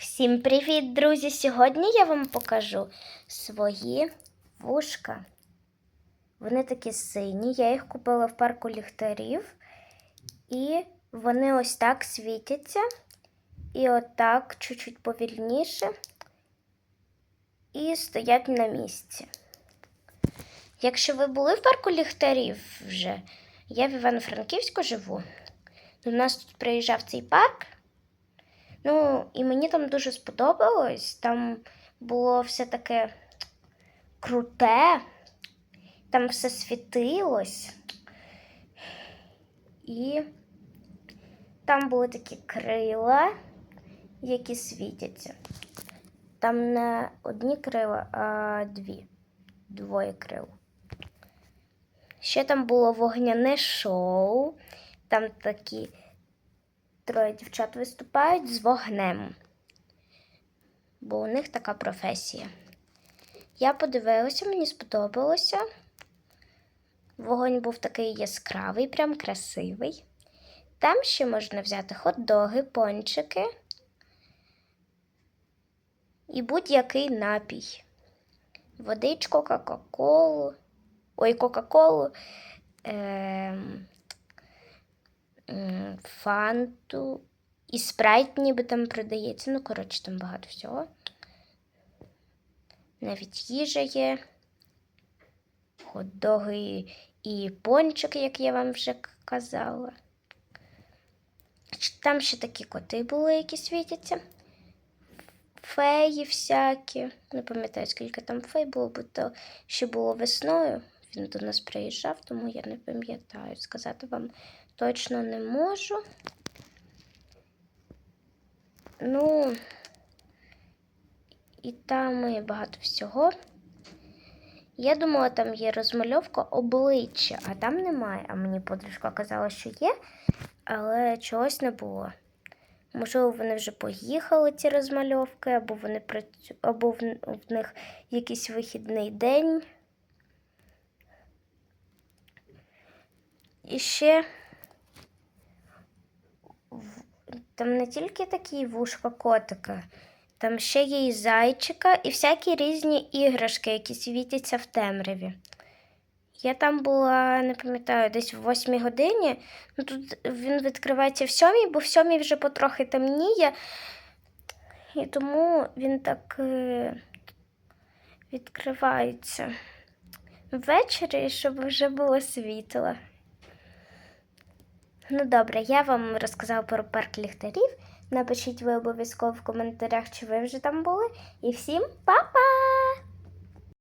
Всім привіт, друзі! Сьогодні я вам покажу свої вушка. Вони такі сині, я їх купила в парку ліхтарів. І вони ось так світяться. І отак, чуть-чуть повільніше. І стоять на місці. Якщо ви були в парку ліхтарів вже, я в Івано-Франківську живу. До нас тут приїжджав цей парк. І мені там дуже сподобалось. Там було все таке круте, там все світилось. І там були такі крила, які світяться. Там не одні крила, а двоє крил. Ще там було вогняне шоу. Там такі троє дівчат виступають з вогнем, бо у них така професія. Я подивилася, мені сподобалося. Вогонь був такий яскравий, прям красивий. Там ще можна взяти хот-доги, пончики і будь-який напій. Водичку, кока-колу, фанту і спрайт ніби там продається. Там багато всього. Навіть їжа є, хот-доги і пончики, як я вам вже казала. Там ще такі коти були, які світяться. Феї всякі. Не пам'ятаю, скільки там фей було, бо то ще було весною. Він до нас приїжджав, тому я не пам'ятаю. Сказати вам точно не можу. І там є багато всього. Я думала, там є розмальовка обличчя, а там немає. А мені подружка казала, що є, але чогось не було. Можливо, вони вже поїхали, ці розмальовки, або в них якийсь вихідний день. І ще там не тільки такі вушка котика, там ще є і зайчика, і всякі різні іграшки, які світяться в темряві. Я там була, не пам'ятаю, десь в 8 годині. Тут він відкривається в 7, бо в 7 вже потрохи темніє. І тому він так відкривається ввечері, щоб вже було світло. Добре, я вам розказала про парк ліхтарів. Напишіть ви обов'язково в коментарях, чи ви вже там були. І всім па-па!